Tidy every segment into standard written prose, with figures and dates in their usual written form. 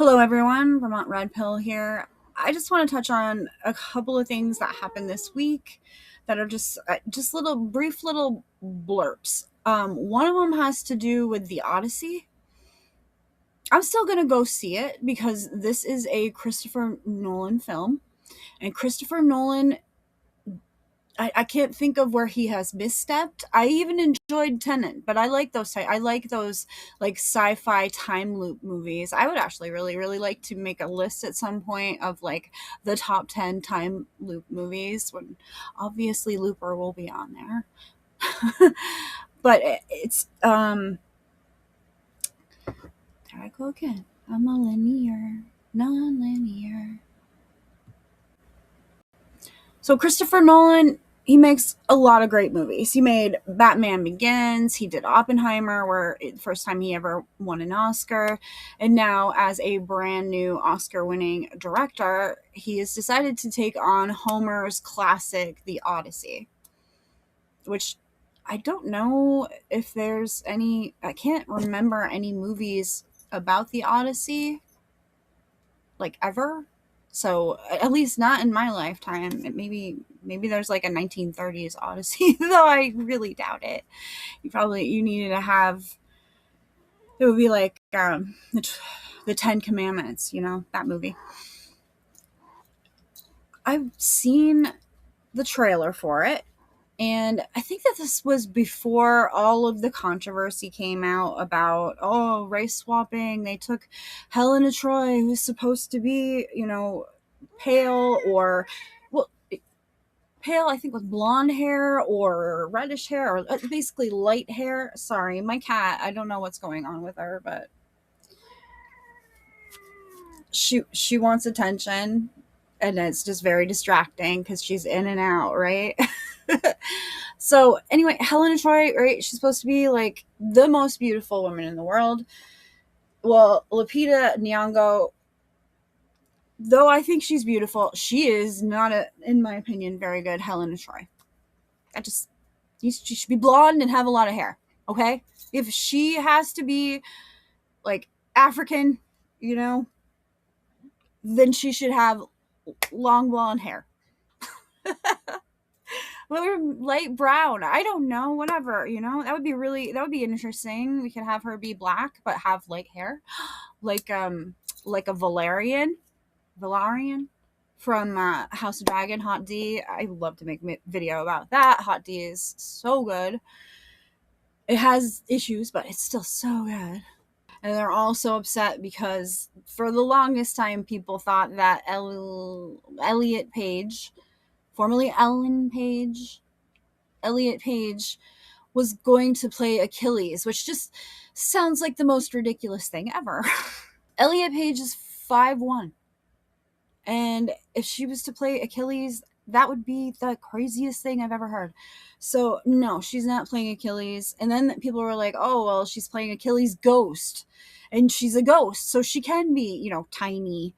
Hello, everyone. Vermont Red Pill here. I just want to touch on a couple of things that happened this week that are just little brief little blurps. One of them has to do with the Odyssey. I'm still gonna go see it because this is a Christopher Nolan film, and Christopher Nolan, I can't think of where he has misstepped. I even enjoyed Tenet, but I like those. I like those like sci-fi time loop movies. I would actually really like to make a list at some point of like the top 10 time loop movies. When obviously Looper will be on there, but it's there I go again. I'm a linear, non-linear. So Christopher Nolan, he makes a lot of great movies. He made Batman Begins, he did Oppenheimer, where the first time he ever won an Oscar, and now as a brand new Oscar-winning director, he has decided to take on Homer's classic, The Odyssey, which I don't know if there's any, I can't remember any movies about The Odyssey, like ever. So at least not in my lifetime. Maybe there's like a 1930s Odyssey, though I really doubt it. You needed to have, it would be like the Ten Commandments, that movie. I've seen the trailer for it, and I think that this was before all of the controversy came out about, race swapping. They took Helen of Troy, who's supposed to be, pale or, well, pale, I think, with blonde hair or reddish hair, or basically light hair. Sorry, my cat, I don't know what's going on with her, but she wants attention, and it's just very distracting because she's in and out, right? So anyway, Helen of Troy, right? She's supposed to be like the most beautiful woman in the world. Well, Lupita Nyong'o, though I think she's beautiful, she is not in my opinion, very good Helen of Troy. She should be blonde and have a lot of hair. Okay, if she has to be like African, then she should have long blonde hair. Or light brown. I don't know. Whatever. That would be interesting. We could have her be black but have light hair, like a Valerian from House of Dragon. Hot D. I love to make a video about that. Hot D is so good. It has issues, but it's still so good. And they're all so upset because for the longest time, people thought that Elliot Page, formerly Elliot Page, was going to play Achilles, which just sounds like the most ridiculous thing ever. Elliot Page is 5'1", and if she was to play Achilles, that would be the craziest thing I've ever heard. So no, she's not playing Achilles. And then people were like, oh, well, she's playing Achilles' ghost, and she's a ghost, so she can be, tiny.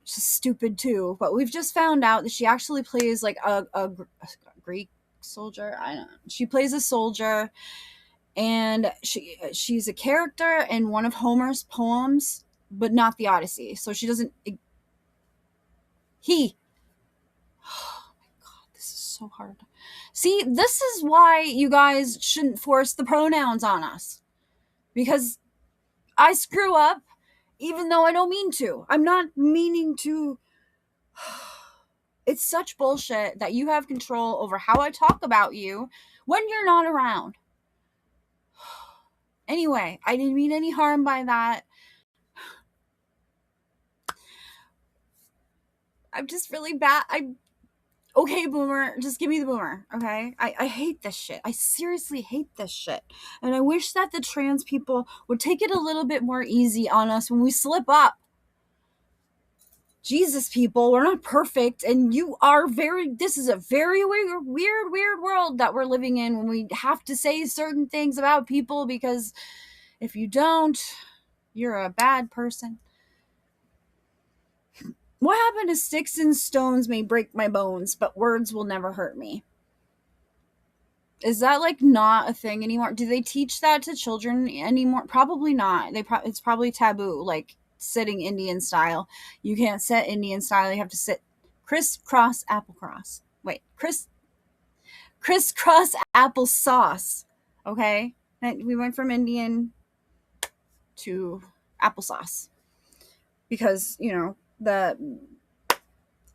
Which is stupid too. But we've just found out that she actually plays like a Greek soldier. I don't know. She plays a soldier, and she's a character in one of Homer's poems, but not the Odyssey. So she doesn't. Oh my god, this is so hard. See, this is why you guys shouldn't force the pronouns on us, because I screw up even though I don't mean to. I'm not meaning to. It's such bullshit that you have control over how I talk about you when you're not around. Anyway, I didn't mean any harm by that. I'm just really bad. Okay, boomer, just give me the boomer, okay? I hate this shit. I seriously hate this shit. And I wish that the trans people would take it a little bit more easy on us when we slip up. Jesus, people, we're not perfect, and this is a very weird world that we're living in when we have to say certain things about people, because if you don't, you're a bad person. What happened to sticks and stones may break my bones, but words will never hurt me? Is that like not a thing anymore? Do they teach that to children anymore? Probably not. It's probably taboo. Like sitting Indian style. You can't sit Indian style. You have to sit crisscross applecross. Wait, crisscross applesauce. Okay, and we went from Indian to applesauce because the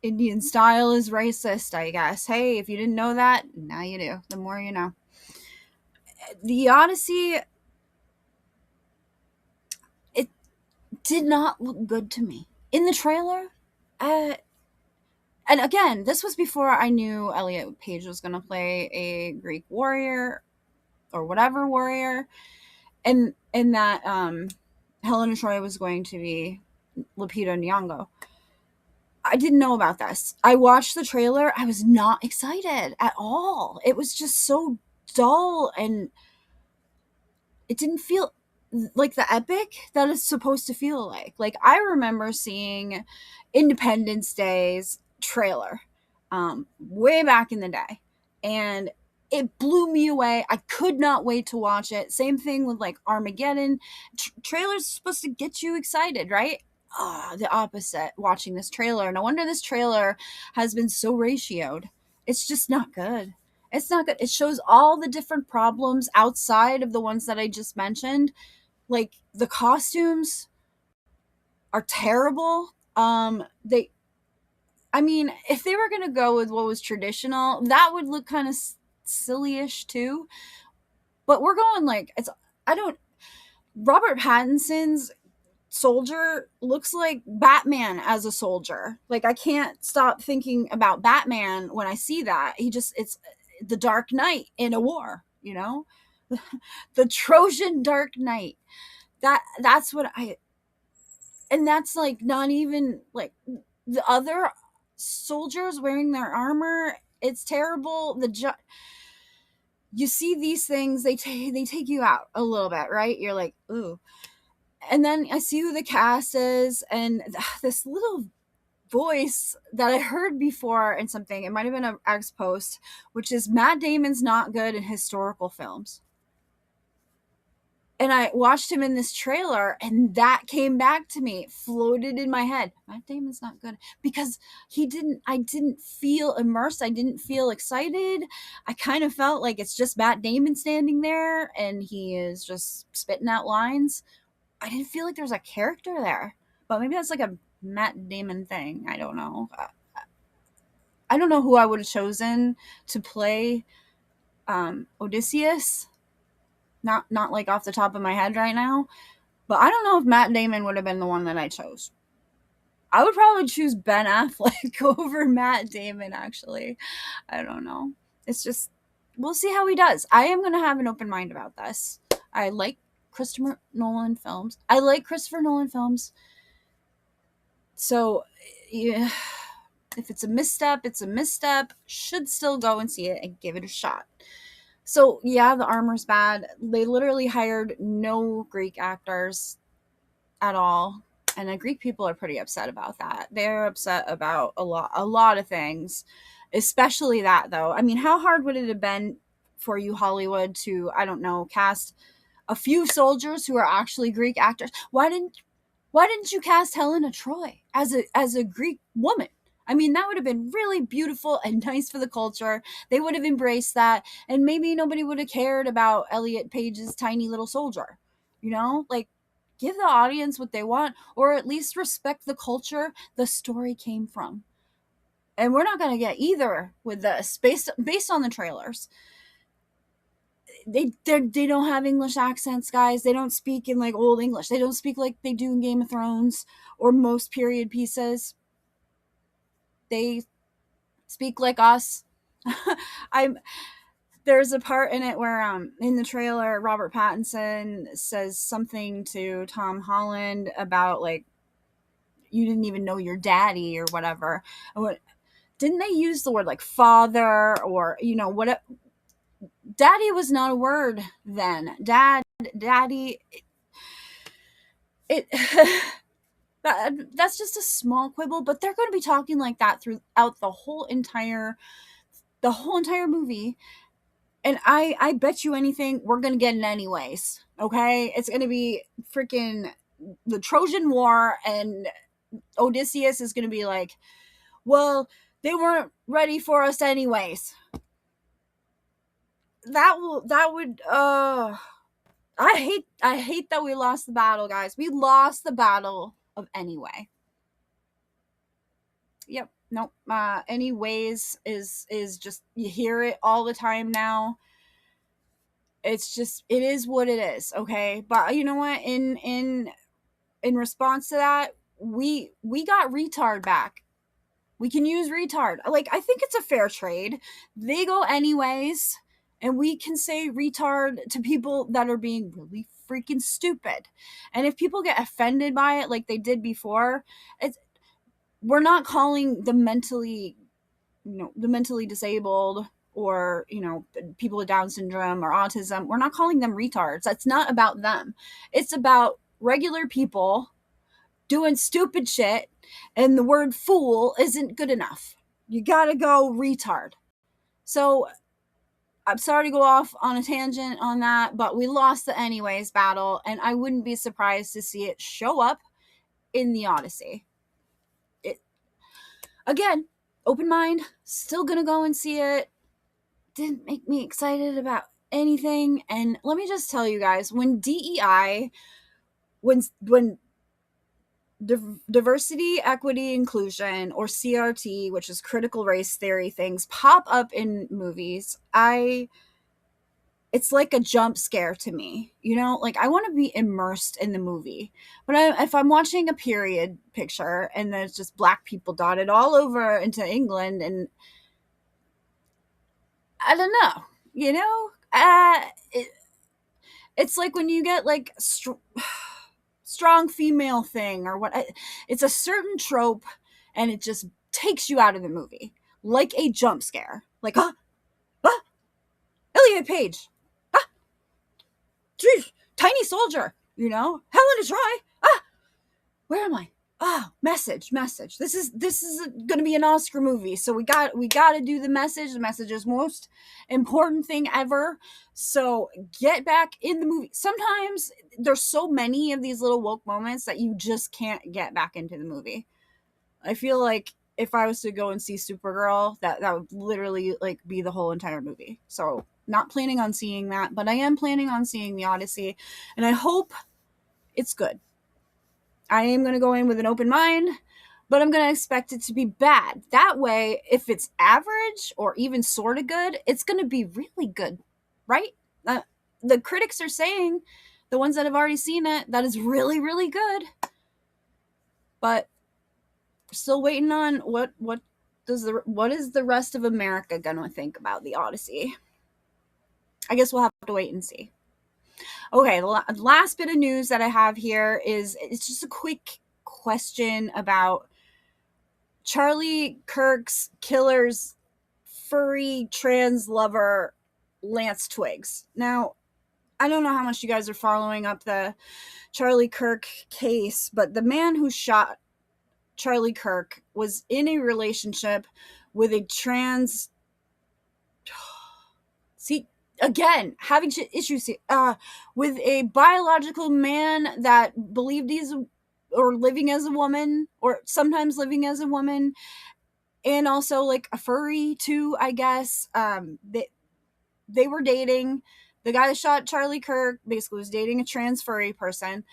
Indian style is racist, I guess. Hey, if you didn't know that, now you do. The more you know. The Odyssey, it did not look good to me. In the trailer, and again, this was before I knew Elliot Page was going to play a Greek warrior or whatever warrior, and that Helen of Troy was going to be Lupita Nyong'o. I didn't know about this. I watched the trailer. I was not excited at all. It was just so dull, and it didn't feel like the epic that it's supposed to feel like. Like, I remember seeing Independence Day's trailer way back in the day, and it blew me away. I could not wait to watch it. Same thing with like Armageddon. Trailers are supposed to get you excited, right? The opposite watching this trailer. No wonder this trailer has been so ratioed. It's just not good. It's not good. It shows all the different problems outside of the ones that I just mentioned. Like, the costumes are terrible. If they were going to go with what was traditional, that would look kind of silly-ish too. But we're going like, Robert Pattinson's soldier looks like Batman as a soldier. Like, I can't stop thinking about Batman when I see that. It's the Dark Knight in a war, the Trojan Dark Knight. That's what and that's like not even like the other soldiers wearing their armor. It's terrible. You see these things, they take you out a little bit, right? You're like, ooh. And then I see who the cast is, and this little voice that I heard before in something, it might have been an X post, which is Matt Damon's not good in historical films. And I watched him in this trailer, and that came back to me, floated in my head. Matt Damon's not good because I didn't feel immersed. I didn't feel excited. I kind of felt like it's just Matt Damon standing there and he is just spitting out lines. I didn't feel like there was a character there, but maybe that's like a Matt Damon thing. I don't know. I don't know who I would have chosen to play Odysseus. Not like off the top of my head right now, but I don't know if Matt Damon would have been the one that I chose. I would probably choose Ben Affleck over Matt Damon, actually. I don't know. It's just, we'll see how he does. I am going to have an open mind about this. I like Christopher Nolan films. So, yeah, if it's a misstep, it's a misstep. Should still go and see it and give it a shot. So, yeah, the armor's bad. They literally hired no Greek actors at all. And the Greek people are pretty upset about that. They're upset about a lot of things, especially that, though. I mean, how hard would it have been for you, Hollywood, to, I don't know, cast a few soldiers who are actually Greek actors? Why didn't you cast Helen of Troy as a Greek woman? I mean, that would have been really beautiful and nice for the culture. They would have embraced that, and maybe nobody would have cared about Elliot Page's tiny little soldier. Like, give the audience what they want, or at least respect the culture the story came from. And we're not going to get either with this, based on the trailers. They don't have English accents, guys. They don't speak in like old English. They don't speak like they do in Game of Thrones or most period pieces. They speak like us. There's a part in it where in the trailer Robert Pattinson says something to Tom Holland about like, you didn't even know your daddy or whatever. Didn't they use the word like father or what? Daddy was not a word then. Daddy. It that's just a small quibble, but they're going to be talking like that throughout the whole entire movie. And I bet you anything we're going to get it anyways. Okay? It's going to be freaking the Trojan War, and Odysseus is going to be like, well, they weren't ready for us anyways. That would I hate that we lost the battle, guys. We lost the battle of anyway. Yep. Nope. Anyways is just, you hear it all the time now. It's just, it is what it is, okay? But you know what? In response to that, we got Retard back. We can use Retard. Like, I think it's a fair trade. They go anyways, and we can say Retard to people that are being really freaking stupid. And if people get offended by it like they did before, we're not calling the mentally disabled, or people with Down syndrome or autism, we're not calling them retards. That's not about them. It's about regular people doing stupid shit, and the word fool isn't good enough. You gotta go retard. So I'm sorry to go off on a tangent on that, but we lost the anyways battle, and I wouldn't be surprised to see it show up in the Odyssey. Again, open mind, still gonna go and see it. Didn't make me excited about anything. And let me just tell you guys, when DEI, when diversity, equity, inclusion, or CRT, which is critical race theory things, pop up in movies, it's like a jump scare to me. Like, I want to be immersed in the movie. But if I'm watching a period picture and there's just black people dotted all over into England, and I don't know, it's like when you get like strong female thing or what, it's a certain trope, and it just takes you out of the movie like a jump scare. Like, Elliot Page, geez, tiny soldier, Helen is right. Where am I? Message. This is going to be an Oscar movie, so we got to do the message. The message is most important thing ever. So get back in the movie. Sometimes there's so many of these little woke moments that you just can't get back into the movie. I feel like if I was to go and see Supergirl, that would literally like be the whole entire movie. So not planning on seeing that, but I am planning on seeing the Odyssey, and I hope it's good. I am going to go in with an open mind, but I'm going to expect it to be bad. That way, if it's average or even sort of good, it's going to be really good, right? The critics are saying, the ones that have already seen it, that is really, really good. But still waiting on what is the rest of America going to think about the Odyssey? I guess we'll have to wait and see. Okay, the last bit of news that I have here it's just a quick question about Charlie Kirk's killer's furry trans lover, Lance Twiggs. Now, I don't know how much you guys are following up the Charlie Kirk case, but the man who shot Charlie Kirk was in a relationship with a trans... See, again, having issues with a biological man that believed he's or living as a woman, or sometimes living as a woman, and also like a furry too, I guess. They were dating. The guy that shot Charlie Kirk basically was dating a trans furry person,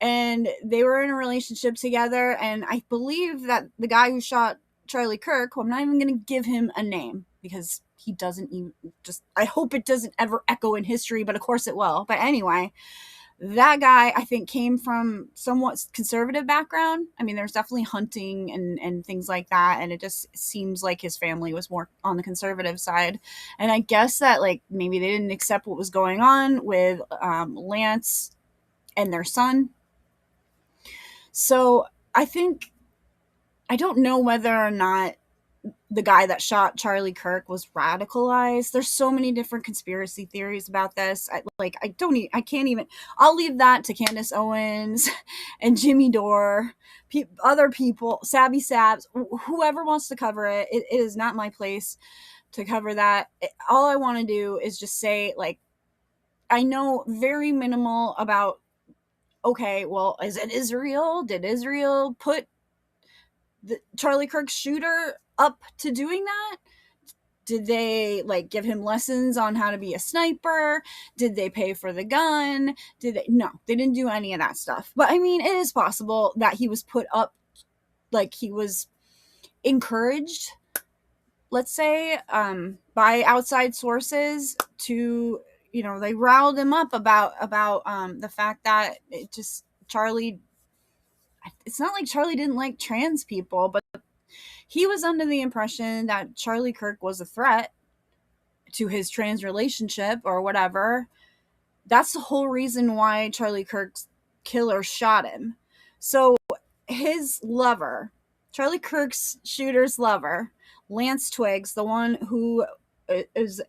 and they were in a relationship together. And I believe that the guy who shot Charlie Kirk, who I'm not even going to give him a name because he doesn't even I hope it doesn't ever echo in history, but of course it will. But anyway, that guy, I think, came from somewhat conservative background. I mean, there's definitely hunting and things like that, and it just seems like his family was more on the conservative side. And I guess that, like, maybe they didn't accept what was going on with Lance and their son. So I don't know whether or not the guy that shot Charlie Kirk was radicalized. There's so many different conspiracy theories about this. I'll leave that to Candace Owens and Jimmy Dore, other people, Sabby Sabs, whoever wants to cover it. It is not my place to cover that. All I want to do is just say, like, I know very minimal about okay, well, is it Israel? Did Israel put the Charlie Kirk shooter up to doing that? Did they like give him lessons on how to be a sniper? Did they pay for the gun? Did they? No, they didn't do any of that stuff. But I mean, it is possible that he was put up, like he was encouraged, let's say, by outside sources to, they riled him up about the fact that it just Charlie. It's not like Charlie didn't like trans people, but he was under the impression that Charlie Kirk was a threat to his trans relationship or whatever. That's the whole reason why Charlie Kirk's killer shot him. So his lover, Charlie Kirk's shooter's lover, Lance Twiggs, the one who is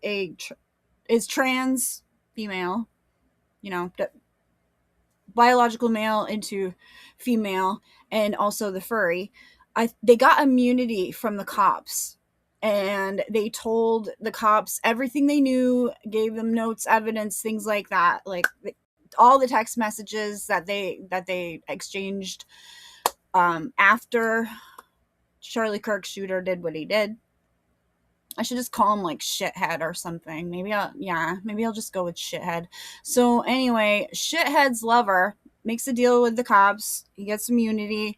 trans female, biological male into female, and also the furry, they got immunity from the cops, and they told the cops everything they knew, gave them notes, evidence, things like that, like all the text messages that they exchanged after Charlie Kirk's shooter did what he did. I should just call him like Shithead or something. Maybe I'll just go with Shithead. So anyway, Shithead's lover makes a deal with the cops. He gets immunity,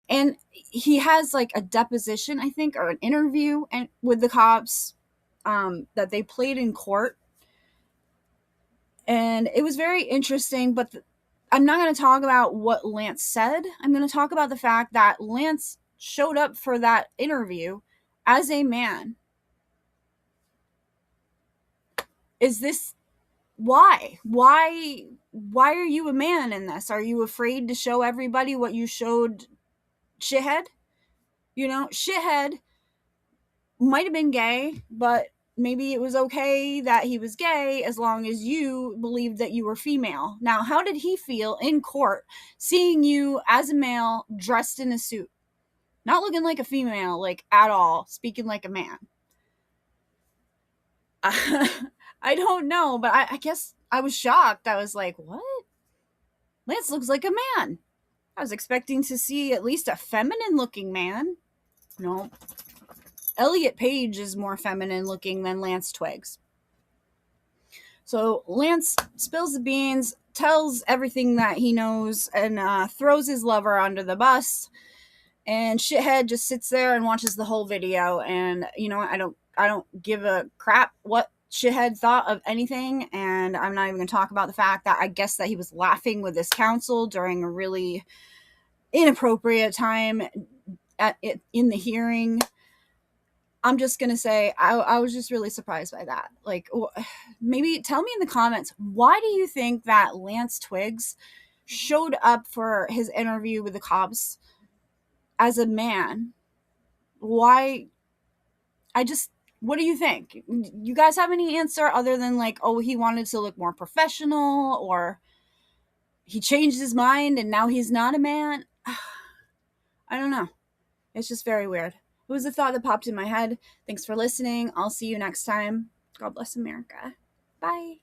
and he has like a deposition, I think, or an interview with the cops that they played in court, and it was very interesting. But I'm not going to talk about what Lance said. I'm going to talk about the fact that Lance showed up for that interview as a man. Is this why are you a man in this? Are you afraid to show everybody what you showed Shithead? Shithead might have been gay, but maybe it was okay that he was gay as long as you believed that you were female. Now, how did he feel in court seeing you as a male dressed in a suit, not looking like a female, like at all, speaking like a man? I don't know, but I guess I was shocked. I was like, what? Lance looks like a man. I was expecting to see at least a feminine looking man. No. Elliot Page is more feminine looking than Lance Twiggs. So Lance spills the beans, tells everything that he knows, and throws his lover under the bus. And Shithead just sits there and watches the whole video. And I don't give a crap what Shithead thought of anything, and I'm not even going to talk about the fact that I guess that he was laughing with his counsel during a really inappropriate time in the hearing. I'm just going to say I was just really surprised by that. Like, maybe tell me in the comments, why do you think that Lance Twiggs showed up for his interview with the cops as a man? Why? What do you think? You guys have any answer other than like, oh, he wanted to look more professional, or he changed his mind and now he's not a man? I don't know. It's just very weird. It was a thought that popped in my head. Thanks for listening. I'll see you next time. God bless America. Bye.